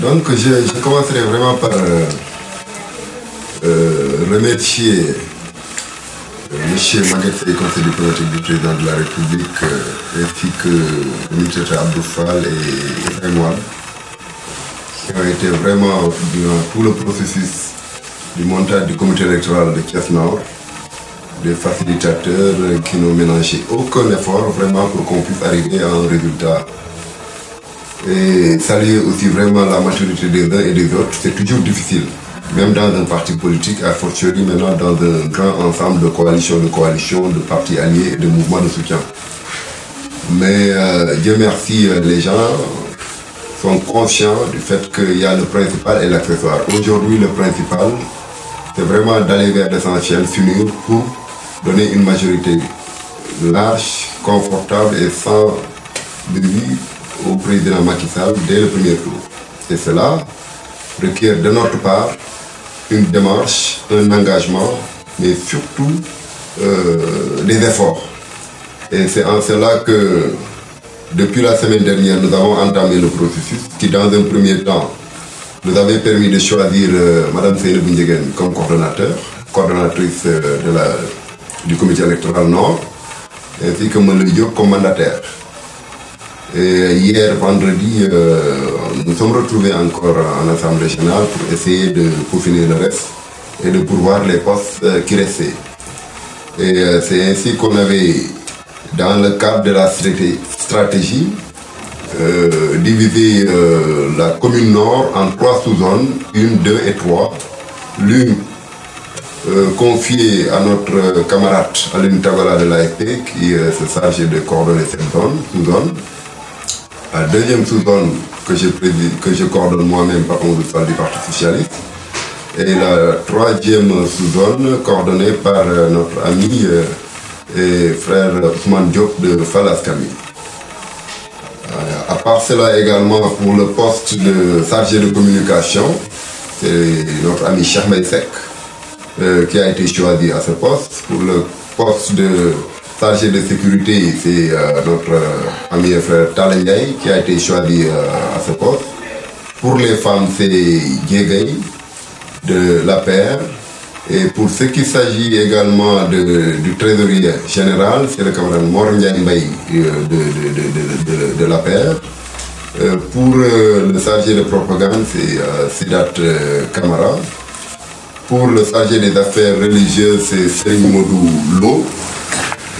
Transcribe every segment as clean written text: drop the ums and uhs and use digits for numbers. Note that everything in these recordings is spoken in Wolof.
Donc je commencerai vraiment par remercier M. Maguette Faye, conseiller diplomatique du président de la République, ainsi que le ministre Abdou Fall et Ibrahim Wade, qui ont été vraiment durant tout le processus du montage du comité électoral de Thiès Nord, des facilitateurs qui n'ont ménagé aucun effort vraiment pour qu'on puisse arriver à un résultat. Et saluer aussi vraiment la maturité des uns et des autres, c'est toujours difficile. Même dans un parti politique, a fortiori maintenant dans un grand ensemble de coalitions, de partis alliés et de mouvements de soutien. Mais Dieu merci, les gens sont conscients du fait qu'il y a le principal et l'accessoire. Aujourd'hui, le principal, c'est vraiment d'aller vers l'essentiel, s'unir pour donner une majorité large, confortable et sans bruit au président Macky Sall dès le premier tour. Et cela requiert de notre part une démarche, un engagement, mais surtout des efforts. Et c'est en cela que, depuis la semaine dernière, nous avons entamé le processus qui, dans un premier temps, nous avait permis de choisir Mme Seynabou Ndiéguène comme coordonnatrice du comité électoral Nord, ainsi que Moulay Diop comme mandataire. Et hier, vendredi, nous sommes retrouvés encore en Assemblée générale pour essayer de peaufiner le reste et de pourvoir les postes qui restaient. Et c'est ainsi qu'on avait, dans le cadre de la stratégie, divisé la commune Nord en 3 sous-zones, 1, 2 et 3. L'une confiée à notre camarade Aline Tabala de l'AFP qui se charge de coordonner cette sous-zone. La deuxième sous-zone que je coordonne moi-même par contre du Parti Socialiste. Et la troisième sous-zone coordonnée par notre ami et frère Ousmane Diop de Falaskami. À part cela également, pour le poste de chargé de communication, c'est notre ami Cheikh Maïsek qui a été choisi à ce poste. Pour le poste de chargé de sécurité, c'est notre ami et frère Talla Ndiaye qui a été choisi à ce poste. Pour les femmes, c'est Diégay de l'APR. Et pour ce qui s'agit également du trésorier général, c'est le camarade Mor Ndiaye Mbaye de l'APR. Pour le chargé de propagande, c'est Sidat Kamara. Pour le chargé des affaires religieuses, c'est Serigne Modou Lo.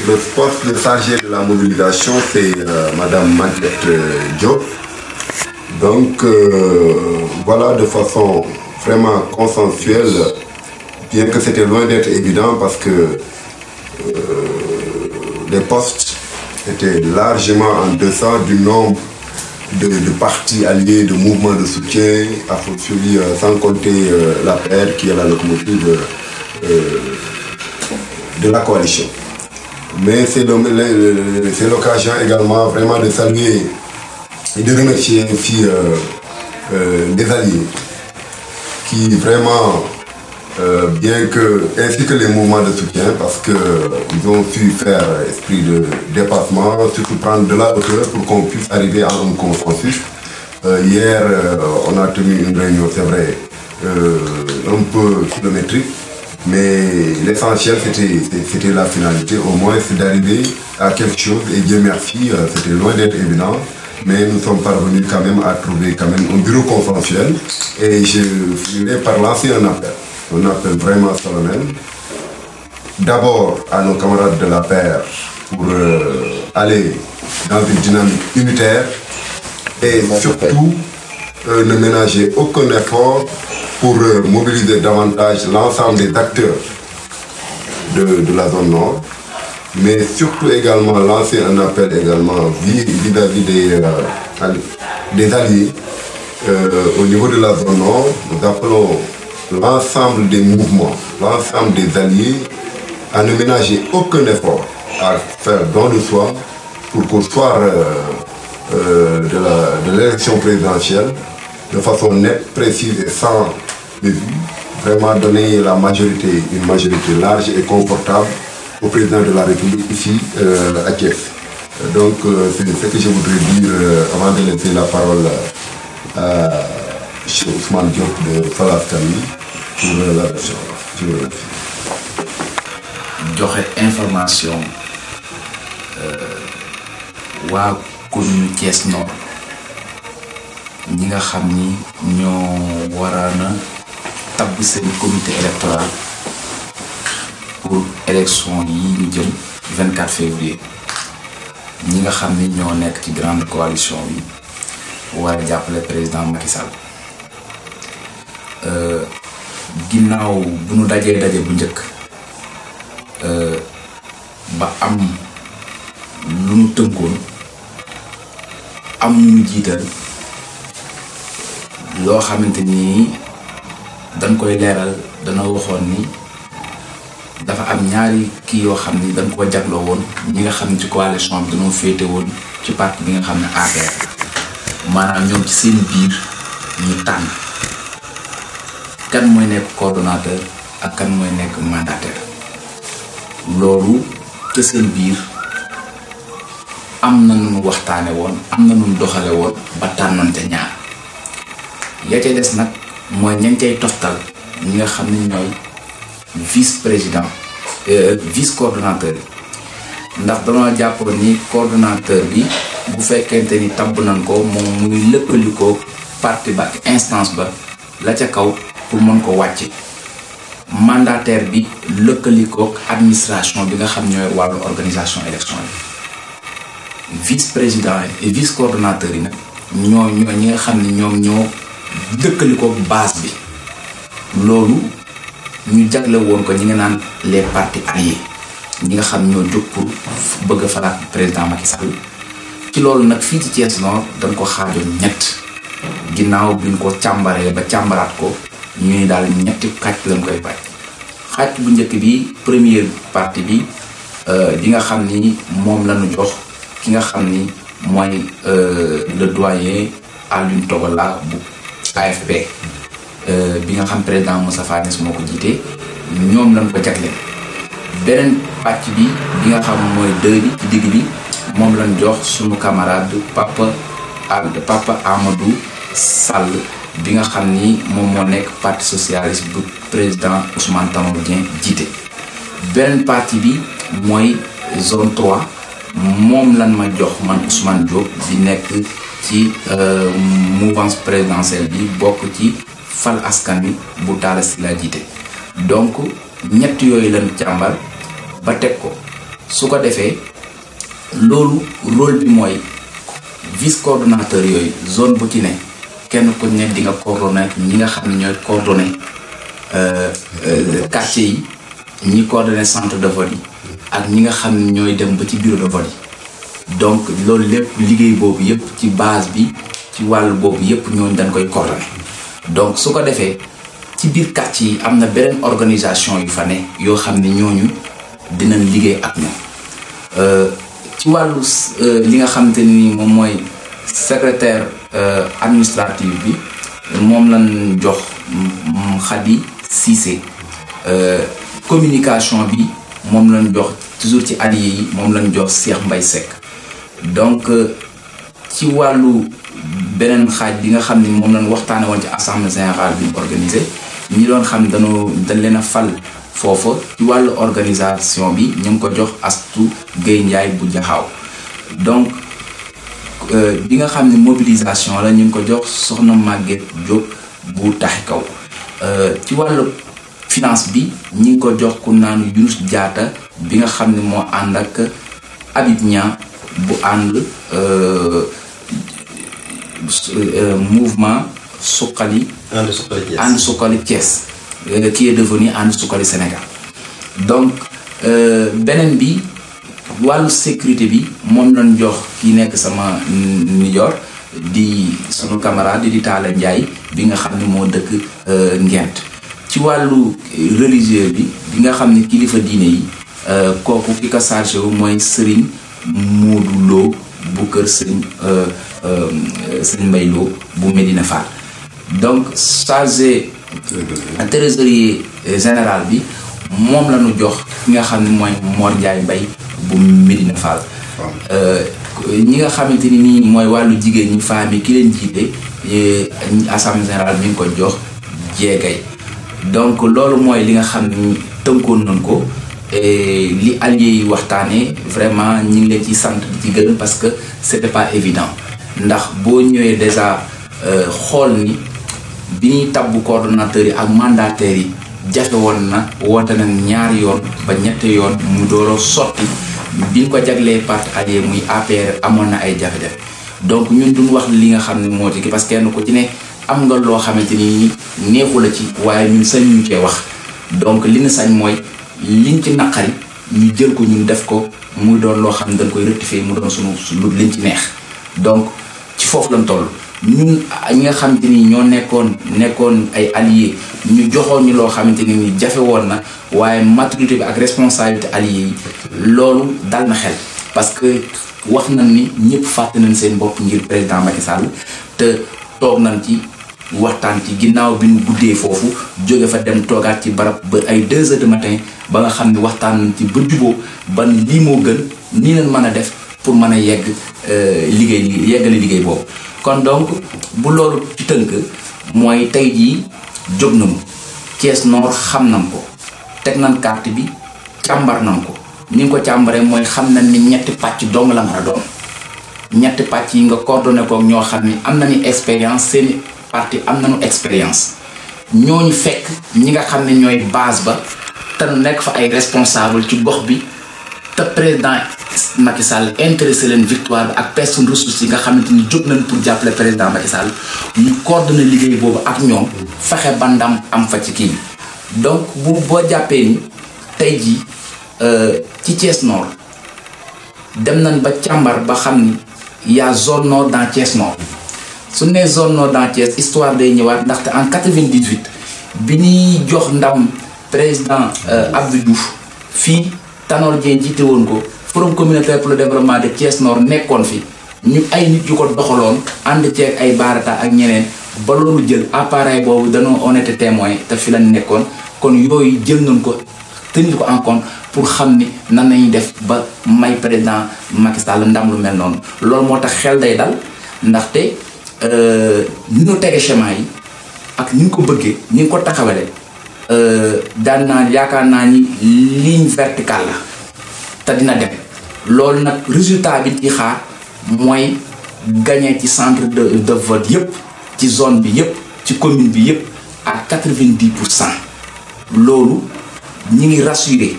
Le poste de chargé de la mobilisation, c'est Madame Maguette Diop. Donc voilà, de façon vraiment consensuelle, bien que c'était loin d'être évident parce que les postes étaient largement en deçà du nombre de partis alliés, de mouvements de soutien, à fortiori sans compter l'APR qui est la locomotive de la coalition. Mais c'est l'occasion également vraiment de saluer et de remercier aussi des alliés qui vraiment, bien que, ainsi que les mouvements de soutien, parce qu'ils ont su faire esprit de dépassement, surtout prendre de la hauteur pour qu'on puisse arriver à un consensus. Hier, on a tenu une réunion, c'est vrai, un peu kilométrique. Mais l'essentiel, c'était la finalité, au moins, c'est d'arriver à quelque chose. Et Dieu merci, c'était loin d'être évident. Mais nous sommes parvenus quand même à trouver quand même un bureau consensuel. Et je voulais par lancer un appel vraiment solennel. D'abord à nos camarades de la paire pour aller dans une dynamique unitaire. Et surtout, ne ménager aucun effort pour mobiliser davantage l'ensemble des acteurs de la zone nord, mais surtout également lancer un appel également vis-à-vis des alliés au niveau de la zone nord. Nous appelons l'ensemble des mouvements, l'ensemble des alliés à ne ménager aucun effort à faire don de soi pour qu'au soir de l'élection présidentielle, de façon nette, précise et sans bévue, vraiment donner la majorité, une majorité large et confortable au président de la République ici à Thiès. Donc c'est ce que je voudrais dire avant de laisser la parole à Cheikh Ousmane Diop de Fal Askan Wi pour la région. Je vous remercie. joxe information waa commune Thiès Nord ñi nga xam ni ñoo warana tabb seen comité électoral pour élection yi ñu jëm 24 février ñi nga xam ni ñoo nekk ci grande coalition bi war a jàppale président Macky Sall ginnaaw bu ñu dajee daje bu njëkk ba am lu ñu tënkoon am ñu jiital loo xamante ni dañ koy leeral dana waxoon ni dafa am ñaari kii yoo xam ni dañ ko jagloo woon ñi nga xam ne ci coalition bi dañoo féete woon ci parti bi nga xam ne APR maanaam ñoom ci seen biir ñu tànn kan mooy nekk coordonnateur ak kan mooy nekk mandataire loolu te seen biir am na nu waxtaane woon am na nu doxale woon ba tànnante ñaar ya ca des nag mooy ñañ cay toftal ñi nga xam ne ñooy vice président vice coordonnateur yi ndax dañoo jàpp ni coordonnateur bi bu fekkente ni tabb nañ ko moom muy lëkkalikoo parti ba ak instance ba la ca kaw pour mën ko wàcce mandataire bi lëkkalikook administration bi nga xam ñooy wàllu organisation élection yi vice président et vice coordonnateur yi nag ñoo ñi nga xam ne ñoom ñoo lëkkalikook base bi loolu ñu jagle woon ko ñi nga naan les partis alliés ñi nga xam ñoo jóg pour bëgg a falaat président Macky Sall ci loolu nag fii ci Thiès Nord dañ ko xaajoon ñett ginnaaw bi ñu ko càmbaree ba càmbaraat ko ñu ni daal ñetti xaaj lañ koy bàyyi xaaj bu njëkk bi première partie bi di nga xam ni moom lañu jox ki nga xam ni mooy le doyen Alioune Togola bu AFP bi nga xam président Moustapha Niasse moo ko jiite ñoom lañ ko jagleel beneen pàcc bi nga xam mooy deux bi ci digg bi moom lañ jox sunu camarade Papa Amadou Sall bi nga xam ni moom moo nekk parti socialiste bu président Ousmane Tanor Dieng jiite beneen parti bi mooy zone 3 moom lan ma jox man Ousmane Diop bi nekk ci mouvance présidentielle bi bokk ci Fal Askan Wi bu Talla Sylla jiite donc ñett yooyu lan càmbar ba teg ko su ko defee loolu rôle bi mooy vice coordonnateur yooyu zone bu ci ne kenn ku ne di nga coordonné ñi nga xam ne ñooy coordonné quartier yi ñi coordonné centre de vote yi ak ñi nga xam ne ñooy dem ba ci bureau de vote yi donc loolu lépp liggéey boobu yëpp ci base bi ci wàll boobu yëpp ñooñu dañ koy coordonné donc su ko defee ci biir quartier yi am na beneen organisation yu fa ne yoo xam ne ñooñu dinañ liggéey ak ñoom ci wàllu li nga xamante ni moom mooy secrétaire administratif bi moom lañ jox Khady Cissé communication bi moom lañ jox toujours ci alliés yi moom lañ jox Cheikh Mbaye Seck donc ci wàllu beneen xaaj bi nga xam ne moom lañ waxtaane woon ci assemblée générale bi organisé ñi doon xam dañ leen a fal foofa ci wàllu organisation bi ñu ngi ko jox Astou Gueye Ndiaye bu Jaxaaw donc bi nga xam ne mobilisation la ñu ngi ko jox Soxna Maguette Diop bu Taxi Kaw ci wàllu finance bi ñu ngi ko jox ku naan Younous Diatta bi nga xam ne moo ànd ak Habib Niang bu ànd mouvement Suqali ànd Suqali Thiès qui est devenu ànd Suqali Sénégal donc beneen bi wàllu sécurité bi moom lañ jox ki nekk sama nijoor di sunu camarade di Talla Ndiaye bi nga xam ne moo dëkk Ngent ci wàllu religieux bi nga xam ne kilifa diine yi kooku ki ko chargé wu mooy Serigne Modou Lo bu kër Serigne Mbaye Lo bu Medina Fall donc chargé trésorier général bi moom la ñu jox ki nga xam ne mooy Mor Ndiaye Mbaye bu Medina Fall ñi nga xamante ni nii mooy wàllu jigéen ñi femmes yi ki leen jiite assemblée générale mi ngi ko jox jeegay donc loolu mooy li nga xam ni tënkoon nañ ko li alliés yi waxtaanee vraiment ñi ngi leen ci sant di ci gën parce que c'était pas évident ndax boo ñëwee déjà xool ni bi ñuy tabbu coordonnateurs yi ak mandataires yi jafe woon na woote na ñaari yoon ba ñetti yoon mu dooroo sotti biñ ko jaglee parti allié muy APR amoon na ay jafe-jafe donc ñun duñ wax li nga xam ne moo ci parce que kenn ku ci ne am nga loo xamante ni neexu la ci waaye ñun sañ ñu cee wax donc li ñu sañ mooy liñ ci naqari ñu jël ko ñun def ko muy doon loo xam ne dañ koy rectifier mu doon sunu liñ ci neex donc ci foofu lañ toll ñun ñi nga xamante ni ñoo nekkoon ay alliés ñu joxoon ñu loo xamante ni jafe woon na waaye maturité bi ak responsabilité alliés yi loolu dal na xel parce que wax nañ ni ñëpp fàtte nañ seen bopp ngir président Macky Sall te toog nañ ci waxtaan ci ginnaaw bi ñu guddee foofu jóge fa dem toogaat ci barab ba ay 2 heures du matin ba nga xam ne waxtaan nañ ci ba juboo ban lii moo gën nii leen mën a def pour mën a yeggale liggéey boobu kon donc bu loolu ci tënk mooy tey jii jóg nañu Thiès Nord xam nañ ko teg nañ carte bi càmbar nañ ko ni nga ko càmbaree mooy xam nañ ni ñetti pàcc dong la mën a doon ñetti pàcc yi nga coordonné ko ñoo xam ni am nañu expérience seeni parti am nañu expérience ñooñu fekk ñi nga xam ne ñooy base ba te nekk fa ay responsable ci gox bi te président Macky Sall intéressé leen victoire bi ak personne ressources yi nga xamante ni jóg nañ pour jàppale président Macky Sall ñu coordonné liggéey boobu ak ñoom fexe ba ndam am fa ci kii bi donc boo jàppee ni tey jii ci Thiès Nord dem nañ ba càmbar ba xam ni y a zone nord dans Thiès Nord su nee zone nord dans Thiès histoire day ñëwaat ndaxte en 98 bi ñuy jox ndam président Abdou Diouf fii Tanor Dieng jiite woon ko forum communautaire pour le développement de Thiès Nord nekkoon fi ñu ay nit yu ko doxaloon ànd ceeg ay baarata ak ñeneen ba loolu jël appareil boobu dañoo on était témoin te fi lañ nekkoon kon yooyu jël nañ ko tenir ko en compte pour xam ni nan nañu def ba may président Macky Sall ndam lu mel noonu loolu moo tax xel day dal ndaxte ni ñu tege schéma yi ak ni ñu ko bëggee ni ñu ko taxawale daan naa yaakaar naa ni ligne verticale la te dina dem loolu nag résultat bi ci xaar mooy gagné ci centre de vote yëpp ci zone bi yëpp ci commune bi yëpp à 90%. loolu ñi ngi rassuré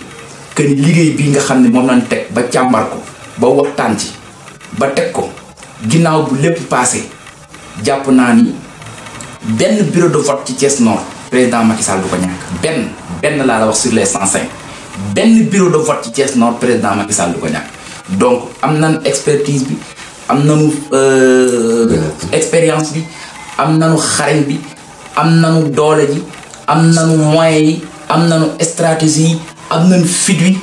que ni liggéey bi nga xam ne moom lañ teg ba càmbar ko ba waxtaan ci ba teg ko ginnaaw bu lépp passé jàpp naa ni benn bureau de vote ci Thiès Nord président Macky Sall du ko ñàkk benn laa la wax sur les 105 benn bureau de vote ci Thiès Nord président Macky Sall du ko ñàkk donc am nañu expertise bi am nañu expérience bi am nañu xarañ bi am nañu doole ji am nañu moyens yi am nañu stratégie yi am nañu fit wi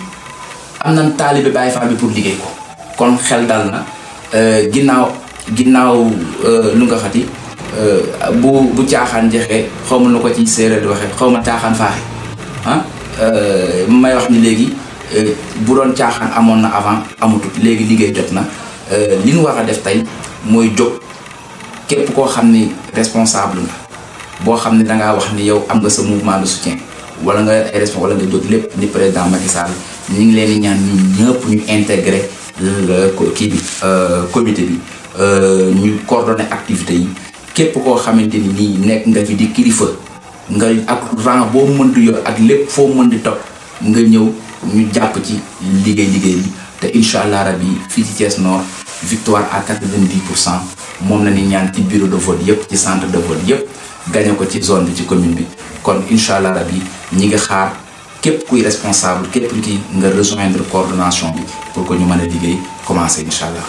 am nañu taalibe Baay Faal bi pour liggéey ko kon xel dal na ginnaaw lu nga xati bu caaxaan jeexee xaw ma nu ko ci séeréer di waxee xaw ma caaxaan faaxe may wax ni léegi bu doon caaxaan amoon na avant amutut léegi liggéey jot na li ñu war a def tey mooy jóg képp koo xam ni responsable nga boo xam ne dangaa wax ni yow am nga sa mouvement de soutien wala nga ay responsable wala nga jóg lépp ni président Macky Sall ñu ngi leen di ñaan ñun ñëpp ñu intégré kii bi comité bi ñu coordonné activité yi képp koo xamante ni nii nekk nga fi di kilifa nga ak rang boo mën di yor ak lépp foo mën di topp nga ñëw ñu jàpp ci liggéey bi te incha allah rabi fii ci Thiès Nord victoire à 90% moom la ni ñaan ci bureau de vote yëpp ci centre de vote yëpp gagné ko ci zone bi ci commune bi kon incha allah rabi ñi nga xaar képp kuy responsable képp ki nga rejoindre coordination bi pour que ñu mën a liggéey commencé incha allah.